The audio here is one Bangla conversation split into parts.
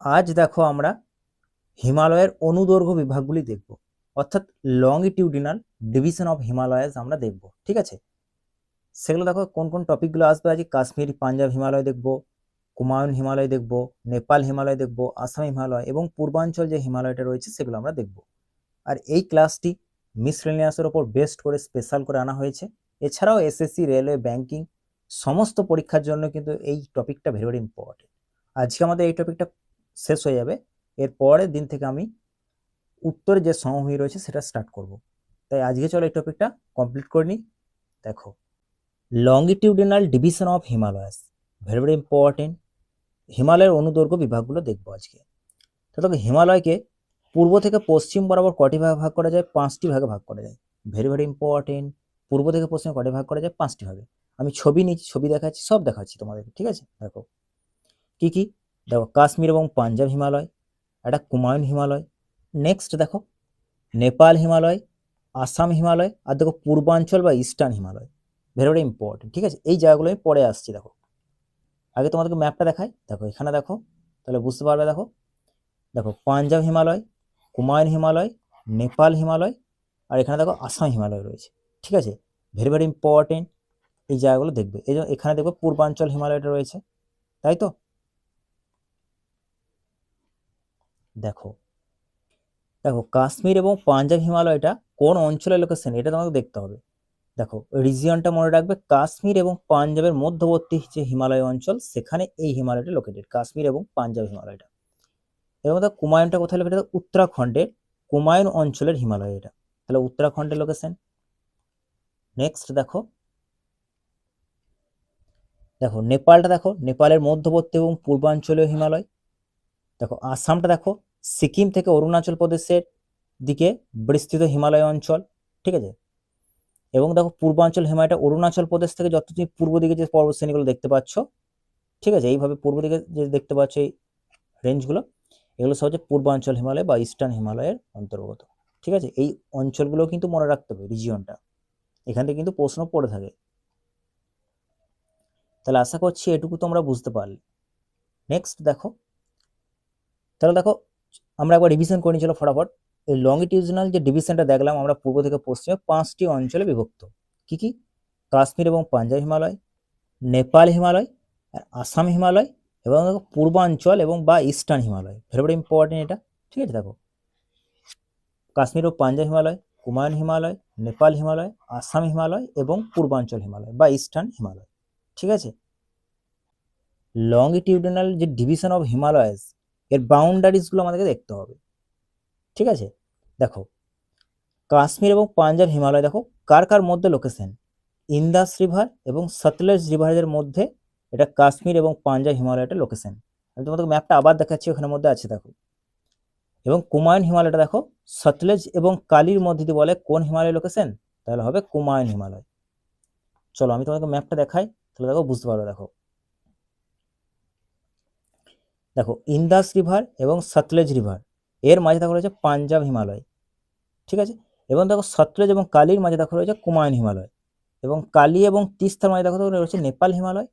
আজ দেখো আমরা হিমালয়ের অনুদৈর্ঘ্য বিভাগগুলি দেখব, অর্থাৎ লংগিটিউডিনাল ডিভিশন অফ হিমালয়াস আমরা দেখব। ঠিক আছে, সেগুলো দেখো কোন কোন টপিকগুলো আসবে। আজ কাশ্মীর পাঞ্জাব হিমালয় দেখব, কুমায়ুন হিমালয় দেখব, নেপাল হিমালয় দেখব, আসাম হিমালয় এবং পূর্বাঞ্চল যে হিমালয়টা রয়েছে সেগুলো আমরা দেখব। আর এই ক্লাসটি মিসলেনিয়াসের ওপর বেস্ট করে স্পেশাল করে আনা হয়েছে। এছাড়াও এসএসসি, রেলওয়ে, ব্যাংকিং সমস্ত পরীক্ষার জন্য কিন্তু এই টপিকটা ভেরি ভেরি ইম্পর্টেন্ট। আজকে আমাদের এই টপিকটা শেষ হয়ে যাবে, এর পরের দিন থেকে আমি উত্তরে যে সমভূমি রয়েছে সেটা স্টার্ট করব। তাই আজকে চলো এই টপিকটা কমপ্লিট করে নিই। দেখো, longitudinal division of Himalayas very very important. হিমালয়ের অনুদৈর্ঘ্য বিভাগগুলো দেখবো আজকে। তো দেখো, হিমালয়কে পূর্ব থেকে পশ্চিম বরাবর কটি ভাগে ভাগ করা যায়? 5টি ভাগে ভাগ করা যায়। Very very important. পূর্ব থেকে পশ্চিমে কটি ভাগ করা যায়? 5টি ভাগে। আমি ছবি নিচ্ছি, ছবি দেখাচ্ছি, সব দেখাচ্ছি তোমাদেরকে। ঠিক আছে, দেখো কি কি। দেখো, কাশ্মীর এবং পাঞ্জাব হিমালয়, একটা কুমায়ুন হিমালয়। নেক্সট দেখো, নেপাল হিমালয়, আসাম হিমালয়, আর দেখো পূর্বাঞ্চল বা eastern Himalaya. Very very important. ঠিক আছে, এই জায়গাগুলো আমি পরে আসছি। দেখো, আগে তোমাদেরকে ম্যাপটা দেখাই। দেখো এখানে দেখো, তাহলে বুঝতে পারবে। দেখো দেখো, পাঞ্জাব হিমালয়, কুমায়ুন হিমালয়, নেপাল হিমালয়, আর এখানে দেখো আসাম হিমালয় রয়েছে। ঠিক আছে, ভেরি ভেরি ইম্পর্টেন্ট। এই জায়গাগুলো দেখবে। এই জন্য এখানে দেখো পূর্বাঞ্চল হিমালয়টা রয়েছে, তাই তো। দেখো দেখো, কাশ্মীর এবং পাঞ্জাব হিমালয়টা কোন অঞ্চলের লোকেশন এটা তোমাকে দেখতে হবে। দেখো, রিজিয়নটা মনে রাখবে, কাশ্মীর এবং পাঞ্জাবের মধ্যবর্তী যে হিমালয় অঞ্চল সেখানে এই হিমালয়টা লোকেটেড, কাশ্মীর এবং পাঞ্জাব হিমালয়টা। এবং দেখো কুমায়ুনটা কোথায় লোকেটেড? উত্তরাখণ্ডের কুমায়ুন অঞ্চলের হিমালয় এটা, তাহলে উত্তরাখণ্ডের লোকেশন। নেক্সট দেখো, দেখো নেপালটা দেখো, নেপালের মধ্যবর্তী এবং পূর্বাঞ্চলীয় হিমালয়। দেখো আসামটা দেখো, সিকিম থেকে অরুণাচল প্রদেশের দিকে বিস্তৃত হিমালয় অঞ্চল। ঠিক আছে, এবং দেখো পূর্বাঞ্চল হিমালয়টা অরুণাচল প্রদেশ থেকে যত তুমি পূর্ব দিকে যে পর্বতশ্রেণীগুলো দেখতে পাচ্ছ, ঠিক আছে, এইভাবে পূর্ব দিকে যে দেখতে পাচ্ছ এই রেঞ্জগুলো, এগুলো সব হচ্ছে পূর্বাঞ্চল হিমালয় বা ইস্টার্ন হিমালয়ের অন্তর্গত। ঠিক আছে, এই অঞ্চলগুলো কিন্তু মনে রাখতে হবে, রিজিয়নটা এখান থেকে কিন্তু প্রশ্ন পড়ে থাকে। তাহলে আশা করছি এটুকু তোমরা বুঝতে পারলে। নেক্সট দেখো, তাহলে দেখো আমরা একবার রিভিশন করে নিয়েছিল ফটাফট। এই লংগিটিউডিনাল যে ডিভিশনটা দেখলাম আমরা, পূর্ব থেকে পশ্চিমে 5টি অঞ্চলে বিভক্ত। কি কি? কাশ্মীর এবং পাঞ্জাব হিমালয়, নেপাল হিমালয়, আর আসাম হিমালয়, এবং দেখো পূর্বাঞ্চল এবং বা eastern Himalaya. Very very important এটা। ঠিক আছে, দেখো কাশ্মীর ও পাঞ্জাব হিমালয়, কুমায়ুন হিমালয়, নেপাল হিমালয়, আসাম হিমালয় এবং পূর্বাঞ্চল হিমালয় বা ইস্টার্ন হিমালয়। ঠিক আছে, লংগিটিউডিনাল যে ডিভিশন অফ হিমালয়াস এর বাউন্ডারিজগুলো আমাদেরকে দেখতে হবে। ঠিক আছে, দেখো কাশ্মীর এবং পাঞ্জাব হিমালয় দেখো কার কার মধ্যে লোকেশন? ইন্দাস রিভার এবং সতলেজ রিভারের মধ্যে এটা কাশ্মীর এবং পাঞ্জাব হিমালয়টা লোকেশন। আমি তোমাদের ম্যাপটা আবার দেখাচ্ছি, ওখানের মধ্যে আছে দেখো। এবং কুমায়ুন হিমালয়টা দেখো সতলেজ এবং কালির মধ্যে দিয়ে বলে কোন হিমালয় লোকেশন? তাহলে হবে কুমায়ুন হিমালয়। চলো আমি তোমাকে ম্যাপটা দেখাই, তাহলে দেখো বুঝতে পারবে। দেখো দেখো, ইন্দাস রিভার এবং সতলেজ রিভার এর মাঝে দেখো রয়েছে পাঞ্জাব হিমালয়। ঠিক আছে, এবং দেখো সতলেজ এবং কালির মাঝে দেখো রয়েছে কুমায়ুন হিমালয়, এবং কালি এবং তিস্তার মাঝে দেখো রয়েছে নেপাল হিমালয়,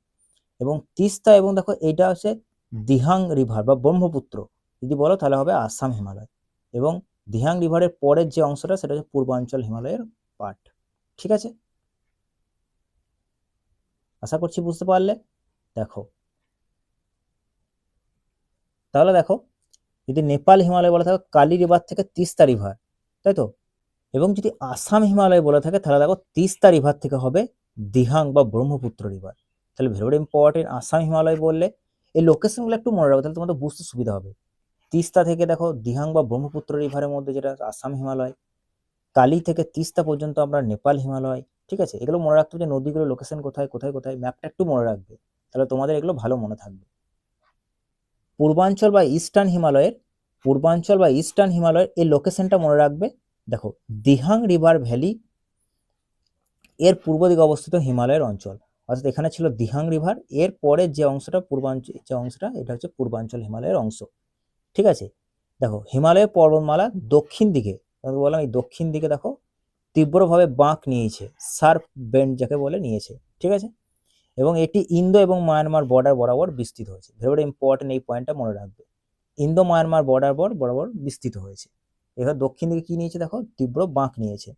এবং তিস্তা এবং দেখো এইটা হচ্ছে দিহাং রিভার বা ব্রহ্মপুত্র যদি বলো তাহলে হবে আসাম হিমালয়, এবং দিহাং রিভারের পরের যে অংশটা সেটা হচ্ছে পূর্বাঞ্চল হিমালয়ের পার্ট। ঠিক আছে, আশা করছি বুঝতে পারলে। দেখো তাহলে দেখো, যদি নেপাল হিমালয় বলে থাকে কালি রিভার থেকে তিস্তা রিভার, তাই তো। এবং যদি আসাম হিমালয় বলে থাকে তাহলে দেখো তিস্তা রিভার থেকে হবে দিহাং বা ব্রহ্মপুত্র রিভার। তাহলে very very important. Assam Himalaya বললে এই লোকেশনগুলো একটু মনে রাখবে, তাহলে তোমাদের বুঝতে সুবিধা হবে। তিস্তা থেকে দেখো দিহাং বা ব্রহ্মপুত্র রিভারের মধ্যে যেটা আসাম হিমালয়, কালি থেকে তিস্তা পর্যন্ত আমরা নেপাল হিমালয়। ঠিক আছে, এগুলো মনে রাখতে হবে যে নদীগুলো লোকেশন কোথায় কোথায় কোথায়, ম্যাপটা একটু মনে রাখবে, তাহলে তোমাদের এগুলো ভালো মনে থাকবে। পূর্বাঞ্চল বা ইস্টার্ন হিমালয়ের, পূর্বাঞ্চল বা ইস্টার্ন হিমালয়ের এই লোকেশনটা মনে রাখবে। দেখো, দিহাং রিভার ভ্যালি এর পূর্ব দিকে অবস্থিত হিমালয়ের অঞ্চল, অর্থাৎ এখানে ছিল দিহাং রিভার, এর পরের যে অংশটা পূর্বাঞ্চল, যে অংশটা এটা হচ্ছে পূর্বাঞ্চল হিমালয়ের অংশ। ঠিক আছে, দেখো হিমালয় পর্বতমালা দক্ষিণ দিকে, বললাম এই দক্ষিণ দিকে দেখো তীব্রভাবে বাঁক নিয়েছে, শার্প বেন্ড যাকে বলে নিয়েছে। ঠিক আছে, এবং এটি ইন্দো এবং মায়ানমার বর্ডার বরাবর বিস্তৃত হয়েছে। ভেরি ভেরি ইম্পর্টেন্ট, এই পয়েন্টটা মনে রাখবে। ইন্দো মায়ানমার বরাবর বিস্তৃত হয়েছে। এবার দক্ষিণ দিকে কি নিয়েছে দেখো, তীব্র বাঁক নিয়েছে।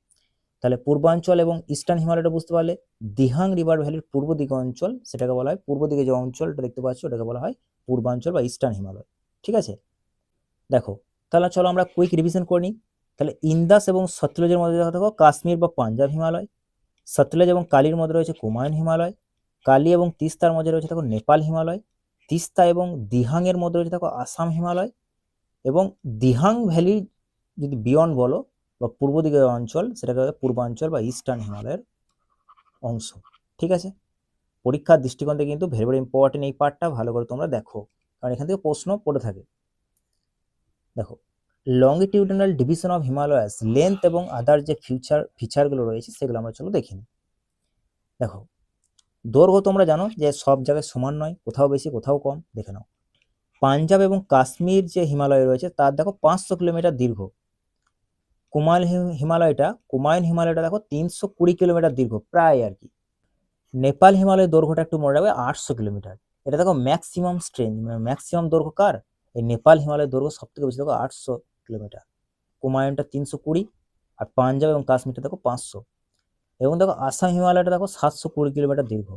তাহলে পূর্বাঞ্চল এবং ইস্টার্ন হিমালয়টা বুঝতে পারলে, দিহাং রিভার ভ্যালির পূর্ব দিকে অঞ্চল সেটাকে বলা হয়, পূর্ব দিকে যে অঞ্চলটা দেখতে পাচ্ছ ওটাকে বলা হয় পূর্বাঞ্চল বা ইস্টার্ন হিমালয়। ঠিক আছে, দেখো তাহলে চলো আমরা কুইক রিভিশন করে নিই। তাহলে ইন্দাস এবং সতলুজের মধ্যে দেখো কাশ্মীর বা পাঞ্জাব হিমালয়, সতলেজ এবং কালির মধ্যে রয়েছে কুমায়ুন হিমালয়, কালি এবং তিস্তার মধ্যে রয়েছে দেখো নেপাল হিমালয়, তিস্তা এবং দিহাং এর মধ্যে রয়েছে দেখো আসাম হিমালয়, এবং দিহাং ভ্যালি যদি বিয়ন্ড বলো বা পূর্ব দিকের অঞ্চল সেটাকে পূর্বাঞ্চল বা ইস্টার্ন হিমালয়ের অংশ। ঠিক আছে, পরীক্ষার দৃষ্টিকোণ থেকে কিন্তু ভেরি ভেরি ইম্পর্টেন্ট এই পার্টটা, ভালো করে তোমরা দেখো, কারণ এখান থেকে প্রশ্ন পড়ে থাকে। দেখো longitudinal division of Himalayas, length এবং আদার যে ফিচারগুলো রয়েছে সেগুলো আমরা চলো দেখে নিই। দেখো দৈর্ঘ্য তোমরা জানো যে সব জায়গায় সমান নয়, কোথাও বেশি কোথাও কম। দেখে নাও, পাঞ্জাব এবং কাশ্মীর যে হিমালয় রয়েছে তার দেখো 500 কিলোমিটার দীর্ঘ। কুমায়ুন হিমালয়টা দেখো 320 কিলোমিটার দীর্ঘ প্রায় আর কি। নেপাল হিমালয়ের দৈর্ঘ্যটা একটু মনে রাখবে 800 কিলোমিটার। এটা দেখো ম্যাক্সিমাম স্ট্রেঞ্জ, মানে ম্যাক্সিমাম দৈর্ঘ্য কার, এই নেপাল হিমালয়ের দৈর্ঘ্য সব থেকে বেশি দেখো 800 কিলোমিটার। কুমায়ুনটা 320 আর পাঞ্জাব এবং কাশ্মীরটা দেখো 500। এবং দেখো আসাম হিমালয়টা দেখো 720 কিলোমিটার দীর্ঘ।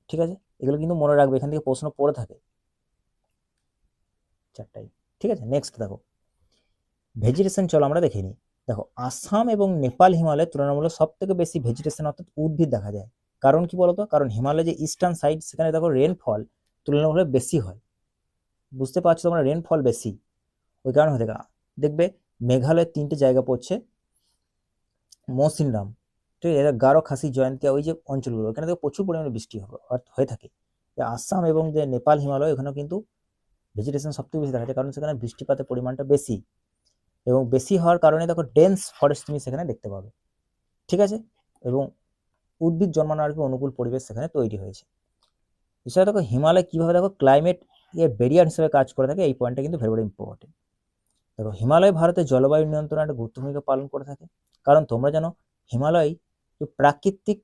ঠিক আছে, এগুলো কিন্তু মনে রাখবে, এখান থেকে প্রশ্ন পড়ে থাকে চারটাই। ঠিক আছে, নেক্সট দেখো ভেজিটেশন, চলো আমরা দেখে নিই। দেখো আসাম এবং নেপাল হিমালয়ের তুলনামূলক সব থেকে বেশি ভেজিটেশন অর্থাৎ উদ্ভিদ দেখা যায়। কারণ কি বলতো, কারণ হিমালয় যে ইস্টার্ন সাইড সেখানে দেখো রেনফল তুলনামূলক বেশি হয়। বুঝতে পারছো তোমরা, রেনফল বেশি, ওই কারণে হয়ে থাকে। দেখবে মেঘালয়ের 3টে জায়গা পড়ছে, মৌসিনরাম, ঠিক আছে, গারো খাসি জয়ন্তিয়া, ওই যে অঞ্চলগুলো এখানে দেখো প্রচুর পরিমাণে বৃষ্টি হয়ে থাকে। আসাম এবং যে নেপাল হিমালয় ওখানেও কিন্তু ভেজিটেশন সবথেকে বেশি দেখা যায়, কারণ সেখানে বৃষ্টিপাতের পরিমাণটা বেশি, এবং বেশি হওয়ার কারণে দেখো ডেন্স ফরেস্ট তুমি সেখানে দেখতে পাবে। ঠিক আছে, এবং উদ্ভিদ জন্মানোর আর কি অনুকূল পরিবেশ সেখানে তৈরি হয়েছে। এছাড়া দেখো হিমালয় কিভাবে দেখো ক্লাইমেট এর ব্যারিয়ার হিসেবে কাজ করে থাকে, এই পয়েন্টটা কিন্তু ভেরি ভেরি ইম্পর্টেন্ট। দেখো হিমালয় ভারতের জলবায়ু নিয়ন্ত্রণে একটা গুরুত্বপূর্ণ ভূমিকা পালন করে থাকে, কারণ তোমরা জানো হিমালয় প্রাকৃতিক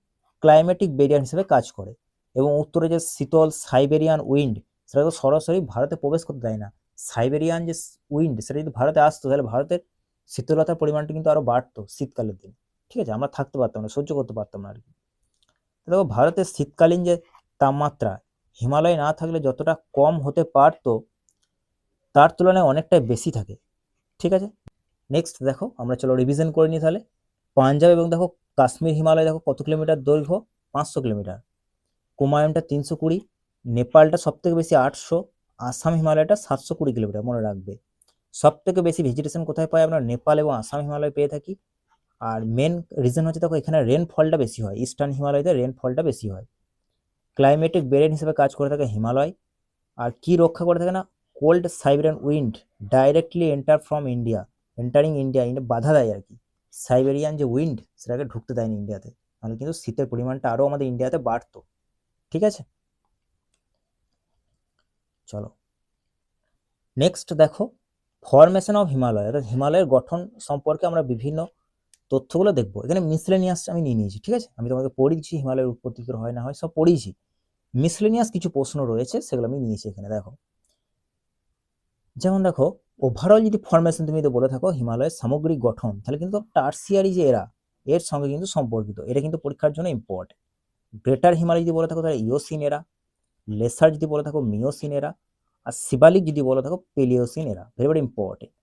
ক্লাইমেটিক ব্যারিয়ার হিসেবে কাজ করে, এবং উত্তরে যে শীতল সাইবেরিয়ান উইন্ড সেটা তো সরাসরি ভারতে প্রবেশ করতে দেয় না। সাইবেরিয়ান যে উইন্ড সেটা যদি ভারতে আসতো তাহলে ভারতের শীতলতার পরিমাণটা কিন্তু আরো বাড়তো শীতকালের দিন। ঠিক আছে, আমরা থাকতে পারতাম না, সহ্য করতে পারতাম না আর কি। দেখো ভারতের শীতকালীন যে তাপমাত্রা হিমালয় না থাকলে যতটা কম হতে পারতো তার তুলনায় অনেকটাই বেশি থাকে। ঠিক আছে, নেক্সট দেখো আমরা চলো রিভিশন করে নিই তাহলে। পাঞ্জাব এবং দেখো কাশ্মীর হিমালয় দেখো কত কিলোমিটার দৈর্ঘ্য, 500 কিলোমিটার। কুমায়ুনটা 320, নেপালটা সব থেকে বেশি 800, আসাম হিমালয়টা 720 কিলোমিটার। মনে রাখবে সব থেকে বেশি ভেজিটেশন কোথায় পাই আমরা, নেপাল এবং আসাম হিমালয় পেয়ে থাকি। আর মেন রিজন হচ্ছে দেখো এখানে রেনফলটা বেশি হয়, ইস্টার্ন হিমালয়তে রেনফলটা বেশি হয়। ক্লাইমেটিক ব্যারিয়ার হিসেবে কাজ করে থাকে হিমালয়। আর কি রক্ষা করে থাকে না, cold Siberian wind directly enter from India, entering India বাধা দেয় আর কি। সাইবেরিয়ান যে উইন্ড সেটাকে ঢুকতে দেয়নি ইন্ডিয়াতে, তাহলে কিন্তু শীতের পরিমাণটা আরও আমাদের ইন্ডিয়াতে বাড়তো। ঠিক আছে, চলো নেক্সট দেখো ফরমেশন অফ হিমালয়, অর্থাৎ হিমালয়ের গঠন সম্পর্কে আমরা বিভিন্ন তথ্যগুলো দেখবো। এখানে মিসলেনিয়াস আমি নিয়ে নিয়েছি। ঠিক আছে, আমি তোমাকে পড়িয়েছি হিমালয়ের উৎপত্তি হয় না হয় সব পড়িয়েছি। মিসলেনিয়াস কিছু প্রশ্ন রয়েছে সেগুলো আমি নিয়েছি এখানে। দেখো যেমন দেখো ওভারঅল যদি ফরমেশন তুমি বলে থাকো হিমালয়ের সামগ্রিক গঠন, তাহলে কিন্তু টার্সিয়ারি যে এর সঙ্গে কিন্তু সম্পর্কিত, এটা কিন্তু পরীক্ষার জন্য ইম্পর্টেন্ট। গ্রেটার হিমালয় যদি বলে থাকো তাহলে ইওসিন এরা, লেসার যদি বলে থাকো মিওসিন এরা, আর সিবালিক যদি বলে থাকো পেলিওসিন এরা। Very very important.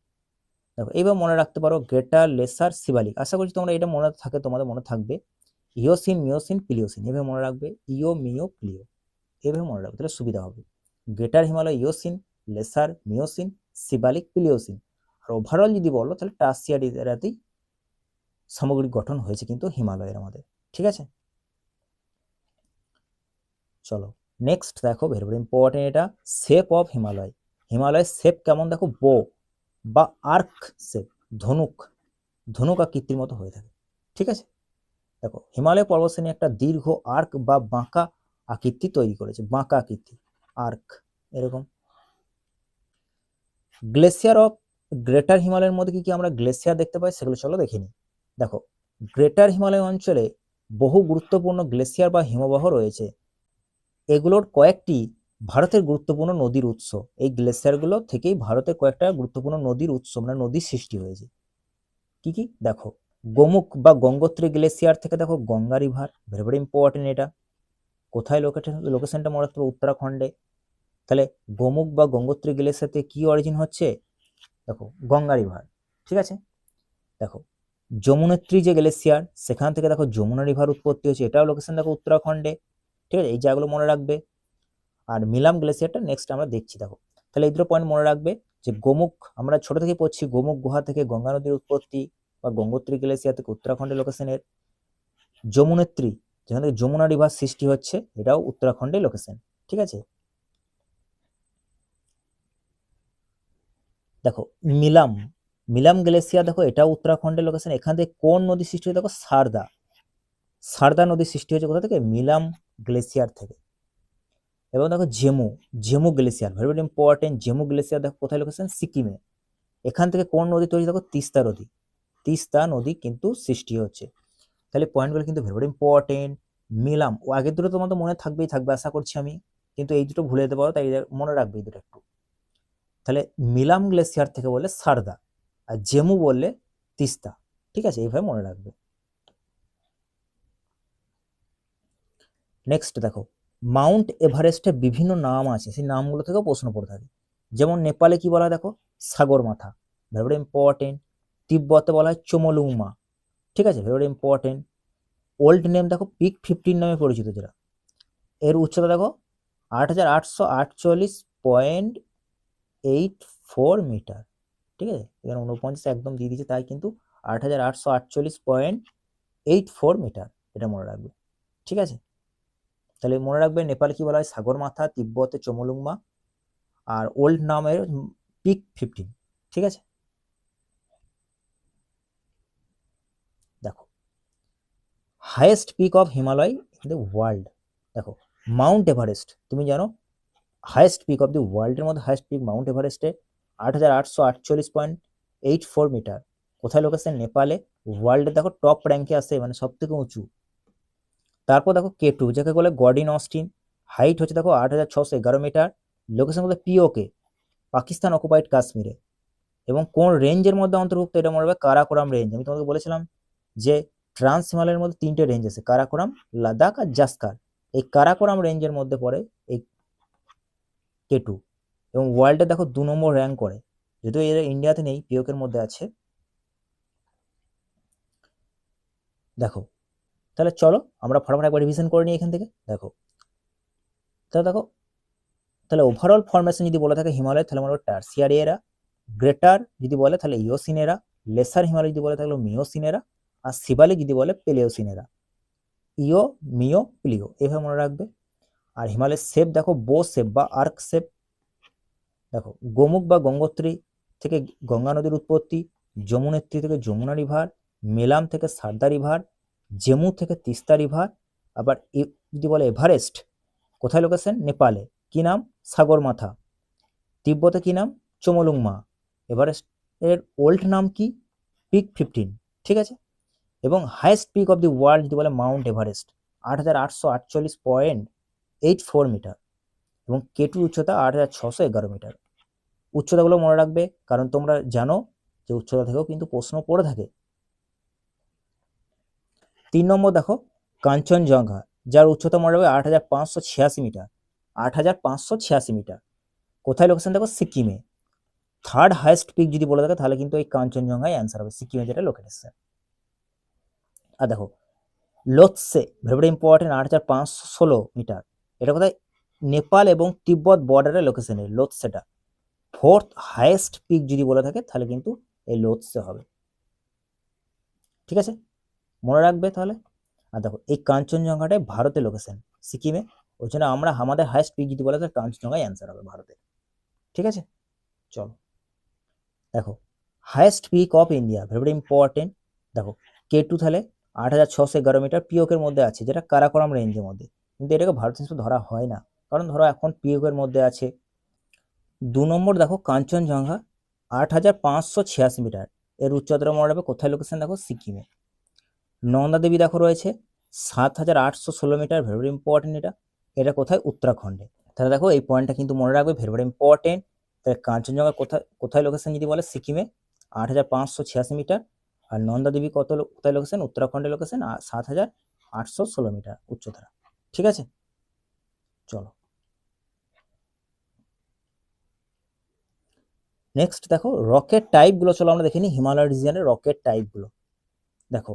দেখো এইভাবে মনে রাখতে পারো গ্রেটার, লেসার, সিবালিক। আশা করছি তোমরা এটা মনে থাকে, তোমাদের মনে থাকবে। ইওসিন, মিওসিন, পিলিওসিন এভাবে মনে রাখবে, ইও মিও প্লিও এভাবে মনে রাখবে, তাহলে সুবিধা হবে। Greater Himalaya Eocene, lesser Miocene, Shivalik Pliocene. আর ওভারঅল যদি বলো তাহলে টার্সিয়ারি এরাতেই সামগ্রিক গঠন হয়েছে কিন্তু হিমালয়ের আমাদের। ঠিক আছে, চলো নেক্সট দেখো ভেরি ভেরি ইম্পর্টেন্ট, এটা শেপ অফ হিমালয়। হিমালয়ের শেপ কেমন দেখো, বো বা আর্ক শেপ, ধনুক আকৃতির মতো হয়ে থাকে। ঠিক আছে, দেখো হিমালয় পর্বতশ্রেণী একটা দীর্ঘ আর্ক বা বাঁকা আকৃতি তৈরি করেছে, বাঁকা আকৃতি আর্ক এরকম। গ্লেসিয়ার অফ গ্রেটার হিমালয়ের মধ্যে কি কি আমরা গ্লেসিয়ার দেখতে পাই সেগুলো চলো দেখে নিই। দেখো গ্রেটার হিমালয় অঞ্চলে বহু গুরুত্বপূর্ণ গ্লেসিয়ার বা হিমবাহ রয়েছে। এগুলোর কয়েকটি ভারতের গুরুত্বপূর্ণ নদীর উৎস, এই গ্লেসিয়ারগুলো থেকেই ভারতের কয়েকটা গুরুত্বপূর্ণ নদীর উৎস মানে নদীর সৃষ্টি হয়েছে। কি কি দেখো, গোমুখ বা গঙ্গোত্রী গ্লেসিয়ার থেকে দেখো Ganga river, very very important. এটা কোথায় লোকেশনটা মনে রাখতে হবে, উত্তরাখণ্ডে। তাহলে গোমুখ বা গঙ্গোত্রী গ্লেসিয়ার থেকে কি অরিজিন হচ্ছে, দেখো গঙ্গা রিভার। ঠিক আছে, দেখো যমুনেত্রী যে গ্লেসিয়ার সেখান থেকে দেখো যমুনা রিভার উৎপত্তি হয়েছে, এটাও লোকেশন দেখো উত্তরাখণ্ডে। ঠিক আছে, এই জায়গাগুলো মনে রাখবে। আর মিলাম গ্লেসিয়ারটা নেক্সট আমরা দেখছি। দেখো তাহলে এই দুটো পয়েন্ট মনে রাখবে যে গোমুখ আমরা ছোট থেকে পড়ছি, গোমুখ গুহা থেকে গঙ্গা নদীর উৎপত্তি বা গঙ্গোত্রী গ্লেসিয়ার থেকে উত্তরাখণ্ডের লোকেশনের। যমুনেত্রী যেখান থেকে যমুনা রিভার সৃষ্টি হচ্ছে, এটাও উত্তরাখণ্ডের লোকেশন। ঠিক আছে, দেখো মিলাম, মিলাম গ্লেসিয়ার দেখো এটাও উত্তরাখণ্ডের লোকেশন। এখান থেকে কোন নদী সৃষ্টি হয়েছে, দেখো সারদা, সারদা নদী সৃষ্টি হয়েছে কোথা থেকে, মিলাম গ্লেসিয়ার থেকে। এবং দেখো Zemu, Zemu glacier very very important. Zemu glacier দেখো কোথায় লোকেশন, সিকিমে। এখান থেকে কোন নদী তৈরি, দেখো তিস্তা নদী, তিস্তা নদী কিন্তু সৃষ্টি হচ্ছে। তাহলে পয়েন্টগুলো কিন্তু ভেরি ভেরি ইম্পর্টেন্ট। মিলাম, ও আগের দুটো তোমাদের মনে থাকবেই থাকবে আশা করছি আমি, কিন্তু এই দুটো ভুলে যেতে পারো, তাই মনে রাখবে এই দুটো একটু। তাহলে মিলাম গ্লেসিয়ার থেকে বললে সারদা, আর জেমু বললে তিস্তা। ঠিক আছে, এইভাবে মনে রাখবে। নেক্সট দেখো, মাউন্ট এভারেস্টের বিভিন্ন নাম আছে, সেই নামগুলো থেকেও প্রশ্ন পড়ে থাকে। যেমন নেপালে কি বলা হয়, দেখো সাগরমাথা, ভেরি ভেরি ইম্পর্টেন্ট। তিব্বতে বলা হয় চোমলুংমা। ঠিক আছে, very very important. Old name দেখো পিক 15 নামে পরিচিত, যেটা এর উচ্চতা দেখো 8848.84 মিটার। ঠিক আছে, এখানে 49 একদম দিয়ে দিয়েছে, তাই কিন্তু 8848.84 মিটার, এটা মনে রাখবে। ঠিক আছে, তাহলে মনে রাখবে নেপালে কি বলা হয়, সাগরমাথা, তিব্বতে চোমলুংমা, আর ওল্ড নামের পিক 15। ঠিক আছে, দেখো highest peak of Himalaya in the world, দেখো মাউন্ট এভারেস্ট তুমি জানো হাইয়েস্ট পিক অফ দি ওয়ার্ল্ডের মধ্যে হাইয়েস্ট পিক মাউন্ট এভারেস্টে 8848.84 মিটার। কোথায় লোকেশন, নেপালে। ওয়ার্ল্ডে দেখো টপ র্যাঙ্কে আসে, মানে সব থেকে উঁচু। তারপর দেখো K2 যাকে বলে গডিন অস্টিন, হাইট হচ্ছে দেখো 8611 মিটার। লোকেশন বলতে পিওকে, পাকিস্তান অকুপাইড কাশ্মীরে। এবং কোন রেঞ্জের মধ্যে অন্তর্ভুক্ত, এটা মনে রাখবে কারাকোরাম রেঞ্জ। আমি তোমাকে বলেছিলাম যে ট্রান্স হিমালয়ের মধ্যে 3টে রেঞ্জ আছে, কারাকোরাম, লাদাখ আর জাস্কার। এই কারাকোরাম রেঞ্জের মধ্যে পড়ে এই K2। এবং ওয়ার্ল্ডে দেখো 2 নম্বর র্যাঙ্ক করে, যদিও এরা ইন্ডিয়াতে নেই, পিওকের মধ্যে আছে। দেখো তাহলে চলো আমরা ফটাফট একবার রিভিশন করে নিই এখান থেকে। দেখো তাহলে দেখো, তাহলে ওভারঅল ফরমেশন যদি বলে থাকে হিমালয়, তাহলে মনে করো টার্সিয়ারি এরা। গ্রেটার যদি বলে তাহলে ইওসিনেরা। লেসার হিমালয় যদি বলে তাহলে মিওসিনেরা। আর সিবালিক যদি বলে পেলিওসিনেরা। ইও, মিও, প্লিও, এভাবে মনে রাখবে। আর হিমালয়ের শেপ দেখো বো শেপ বা আর্ক শেপ। দেখো গোমুখ বা গঙ্গোত্রী থেকে গঙ্গা নদীর উৎপত্তি, যমুনেত্রী থেকে যমুনা রিভার, মেলাম থেকে সারদা রিভার, জেমু থেকে তিস্তা রিভার। আবার যদি বলে এভারেস্ট, কোথায় লোকেশন, নেপালে। কি নাম, সাগরমাথা। তিব্বতে কি নাম, চোমলুংমা। এভারেস্ট এর ওল্ড নাম কি, পিক 15। ঠিক আছে, এবং highest peak of the world যদি বলে মাউন্ট এভারেস্ট, 8848.84 মিটার। এবং K2 উচ্চতা 8611 মিটার। উচ্চতাগুলো মনে রাখবে, কারণ তোমরা জানো যে উচ্চতা থেকেও কিন্তু প্রশ্ন পড়ে থাকে। 3 নম্বর দেখো কাঞ্চনজঙ্ঘা, যার উচ্চতা মনে রাখবে 8586 মিটার, 8586 মিটার। কোথায় লোকেশন দেখো, সিকিমে। থার্ড হাইয়েস্ট পিক যদি বলে থাকে তাহলে কিন্তু এই কাঞ্চনজঙ্ঘায় অ্যান্সার হবে, সিকিমে যেটা লোকেশন। আর দেখো Lhotse, very very important, 8516 metre. এটা কোথায়, নেপাল এবং তিব্বত বর্ডারের লোকেশনে লোৎসেটা। ফোর্থ হাইয়েস্ট পিক যদি বলে থাকে তাহলে কিন্তু এই লোৎসে হবে। ঠিক আছে, মনে রাখবে তাহলে। আর দেখো এই কাঞ্চনজঙ্ঘাটাই ভারতের লোকেশন, সিকিমে। ওই জন্য আমরা আমাদের হাইয়েস্ট পিক যদি বলে থাকে কাঞ্চনজঙ্ঘায় অ্যান্সার হবে ভারতের। ঠিক আছে, চলো দেখো highest peak of India, very very important. দেখো K2 তাহলে 8611 মিটার, পিওকের মধ্যে আছে, যেটা কারাকোরাম রেঞ্জের মধ্যে, কিন্তু এটাকে ভারত হিসেবে ধরা হয় না, কারণ ধরো এখন পিওকের মধ্যে আছে। 2 নম্বর দেখো কাঞ্চনজঙ্ঘা 8586 মিটার, এর উচ্চতা মনে রাখবে, কোথায় লোকেশন দেখো, সিকিমে। নন্দা দেবী দেখো রয়েছে 7816 মিটার, ভেরি ভেরি ইম্পর্টেন্ট। এটা এটা কোথায়, উত্তরাখণ্ডে। তাহলে দেখো এই পয়েন্টটা কিন্তু মনে রাখবে, ভেরি ভেরি ইম্পর্টেন্ট। তাহলে কাঞ্চনজঙ্ঘা কোথায় কোথায় লোকেশন যদি বলে, সিকিমে 8,586 মিটার। আর নন্দা দেবী কোথায় লোকেশন, উত্তরাখণ্ডের লোকেশন 7,816 মিটার উচ্চতা। ঠিক আছে, চলো নেক্সট দেখো রকেট টাইপগুলো, চলো আমরা দেখে নিই হিমালয় রিজিয়নের রকেট টাইপগুলো। দেখো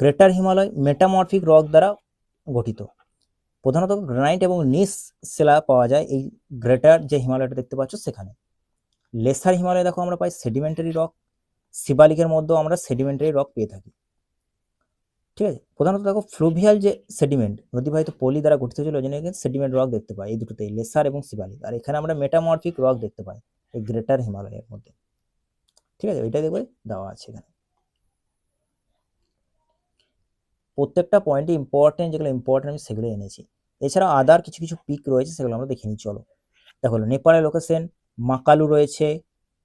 গ্রেটার হিমালয় মেটামরফিক রক দ্বারা গঠিত, প্রধানত গ্রানাইট এবং নিস শিলা পাওয়া যায় এই গ্রেটার যে হিমালয়টা দেখতে পাচ্ছ সেখানে। লেসার হিমালয় দেখো আমরা পাই সেডিমেন্টারি রক, শিবালিকের মধ্যেও আমরা সেডিমেন্টারি রক পেয়ে থাকি। ঠিক আছে, প্রধানত দেখো ফ্লুভিয়াল যে সেডিমেন্ট নদীবাহিত পলি দ্বারা গঠিত ছিল, ওই জন্য সেডিমেন্ট রক দেখতে পাই এই দুটোতেই, লেসার এবং শিবালিক। আর এখানে আমরা মেটামরফিক রক দেখতে পাই এই গ্রেটার হিমালয়ের মধ্যে। ঠিক আছে, ওইটাই দেখবে দেওয়া আছে এখানে। প্রত্যেকটা পয়েন্টই ইম্পর্টেন্ট, যেগুলো ইম্পর্টেন্ট আমি সেগুলো এনেছি। এছাড়াও আদার কিছু কিছু পিক রয়েছে, সেগুলো আমরা দেখে নিই চলো। দেখো নেপালের লোকেশন মাকালু রয়েছে,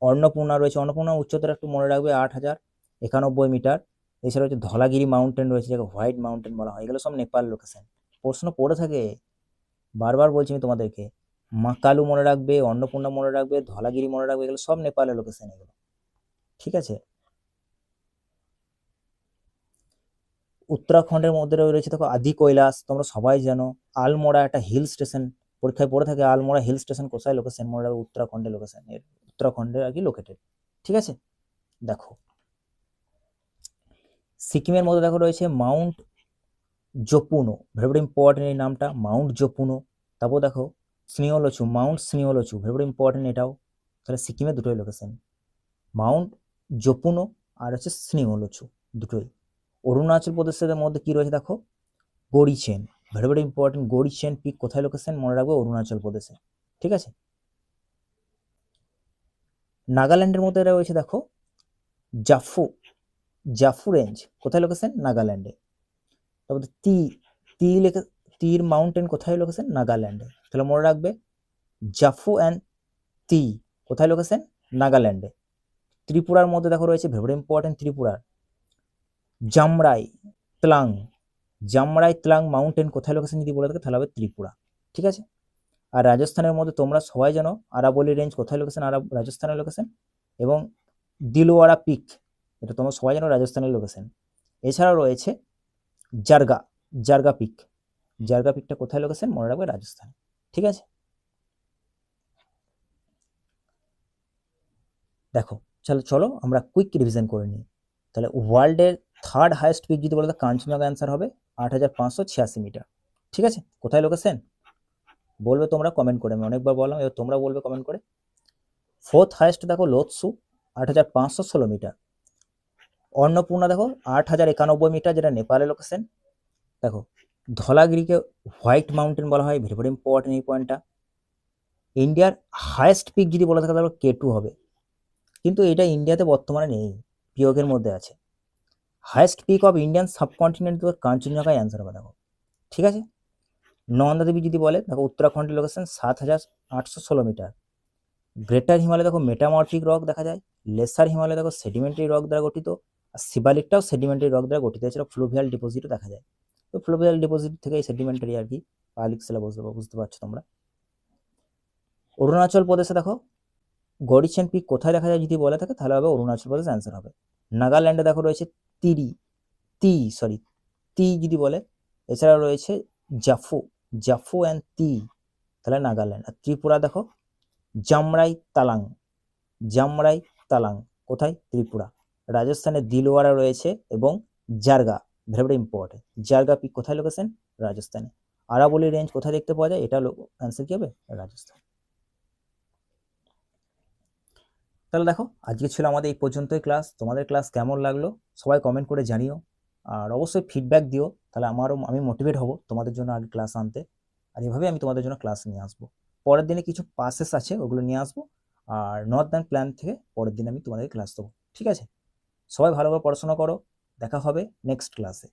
অন্নপূর্ণা রয়েছে। অন্নপূর্ণা উচ্চতাটা একটু মনে রাখবে 8,091 মিটার। এছাড়া হচ্ছে ধলাগিরি মাউন্টেন রয়েছে, যাকে হোয়াইট মাউন্টেন বলা হয়। এগুলো সব নেপাল লোকেশন, প্রশ্ন পড়ে থাকে, বারবার বলছি আমি তোমাদেরকে। মাকালু মনে রাখবে, অন্নপূর্ণা মনে রাখবে, ধলাগিরি মনে রাখবে, এগুলো সব নেপালের লোকেশন এগুলো। ঠিক আছে, উত্তরাখণ্ডের মধ্যে রয়েছে দেখো আদি কৈলাস, তোমরা সবাই জানো। আলমোড়া একটা হিল স্টেশন, পরীক্ষায় পড়ে থাকে। আলমোড়া হিল স্টেশন কোথায় লোকেশন মনে রাখবে, উত্তরাখণ্ডের লোকেশন, উত্তরাখণ্ডের আর কি লোকেটেড। ঠিক আছে, দেখো সিকিমের মধ্যে দেখো রয়েছে মাউন্ট জপুনো, ভেরি ভেরি ইম্পর্টেন্ট এই নামটা, মাউন্ট জপুনো। তারপর দেখো স্নিওলচু, মাউন্ট স্নিওলচু, ভেরি ভেরি ইম্পর্টেন্ট এটাও। তাহলে সিকিমের দুটোই লোকেশন, মাউন্ট জপুনো আর হচ্ছে স্নিওলচু দুটোই। অরুণাচল প্রদেশের মধ্যে কি রয়েছে দেখো, গড়িচেন, ভেরি ভেরি ইম্পর্টেন্ট। গড়িচেন পিক কোথায় লোকেশন মনে রাখবে, অরুণাচল প্রদেশে। ঠিক আছে, নাগাল্যান্ডের মধ্যে রয়েছে দেখো জাফু, জাফু রেঞ্জ কোথায় লোকেশন, নাগাল্যান্ডে। তারপর তীর মাউন্টেন কোথায় লোকেশন, নাগাল্যান্ডে। তাহলে মনে রাখবে জাফু অ্যান্ড তি কোথায় লোকেশন, নাগাল্যান্ডে। ত্রিপুরার মধ্যে দেখো রয়েছে, ভেরি ভেরি ইম্পর্টেন্ট, ত্রিপুরার জামরাই ত্লাং, জামরাই ত্লাং মাউন্টেন কোথায় লোকেশন যদি বলে থাকে তাহলে হবে ত্রিপুরা। ঠিক আছে, আর রাজস্থানের মধ্যে তোমরা সবাই জানো আরাবলি রেঞ্জ কোথায় লোকেশন, রাজস্থানের লোকেশন। এবং দিলওয়ারা পিক, এটা তোমরা সবাই জানো রাজস্থানের লোকেশন। এছাড়াও রয়েছে জারগা, জারগা পিক, জারগা পিকটা কোথায় লোকেশন মনে রাখবে, রাজস্থান। ঠিক আছে, দেখো চলো চলো আমরা কুইক রিভিশন করে নিই। তাহলে ওয়ার্ল্ডের থার্ড হাইয়েস্ট পিক যদি বলে তো কাঞ্চনজঙ্ঘা অ্যান্সার হবে 8,586 মিটার। ঠিক আছে, কোথায় লোকেশন বলবে তোমরা কমেন্ট করে, আমি অনেকবার বললাম, এবার তোমরা বলবে কমেন্ট করে। ফোর্থ হাইয়েস্ট দেখো লোৎসু 8,516 মিটার। অন্নপূর্ণা দেখো 8,091 মিটার, যেটা নেপালের লোকেশন। দেখো ধলাগিরিকে হোয়াইট মাউন্টেন বলা হয়, ভেরি ভেরি ইম্পর্টেন্ট এই পয়েন্টটা। ইন্ডিয়ার হাইয়েস্ট পিক যদি বলা থাকে তাহলে K2 হবে, কিন্তু এটা ইন্ডিয়াতে বর্তমানে নেই, পিওকের মধ্যে আছে। Highest peak of Indian subcontinent তো কাঞ্চনজঙ্ঘায় অ্যান্সার হবে দেখো। ঠিক আছে, নন্দা দেবী যদি বলে দেখো উত্তরাখণ্ডের লোকেশন 7,816 মিটার। গ্রেটার হিমালয় দেখো মেটামরফিক রক দেখা যায়। লেসার হিমালয় দেখো সেডিমেন্টারি রক দ্বারা গঠিত। আর শিবালিকটাও সেডিমেন্টারি রক দ্বারা গঠিত। এছাড়া ফ্লুভিয়াল ডিপোজিটও দেখা যায়। তো ফ্লুভিয়াল ডিপোজিট থেকে এই সেডিমেন্টারি আর কি পালিক শিলা বুঝতে পারছো তোমরা। অরুণাচল প্রদেশে দেখো গড়িচেন পিক কোথায় দেখা যায় যদি বলে থাকে তাহলে হবে অরুণাচল প্রদেশ অ্যান্সার হবে। নাগাল্যান্ডে দেখো রয়েছে তি যদি বলে। এছাড়া রয়েছে জাফু, জাফু অ্যান্ড তি, তাহলে নাগাল্যান্ড। আর ত্রিপুরা দেখো জামরাই তালাং, জামরাই তালাং কোথায়, ত্রিপুরা। রাজস্থানের দিলওয়ারা রয়েছে এবং জারগা, ভেরি ভেরি ইম্পর্টেন্ট। জারগা পিক কোথায় লোকেশন, রাজস্থানে। আরাবলি রেঞ্জ কোথায় দেখতে পাওয়া যায়, এটা অ্যান্সার কি হবে, রাজস্থান। তাহলে দেখো আজকে ছিল আমাদের এই পর্যন্তই ক্লাস। তোমাদের ক্লাস কেমন লাগলো সবাই কমেন্ট করে জানিও, আর অবশ্যই ফিডব্যাক দিও, তাহলে আমি মোটিভেট হব তোমাদের জন্য আগে ক্লাস আনতে। আর এভাবে আমি তোমাদের জন্য ক্লাস নিয়ে আসবো। পরের দিনে কিছু পাসেস আছে ওগুলো নিয়ে আসবো, আর নর্দার্ন প্ল্যান থেকে পরের দিন আমি তোমাদের ক্লাস দেবো। ঠিক আছে, সবাই ভালো করে পড়াশোনা করো, দেখা হবে নেক্সট ক্লাসে।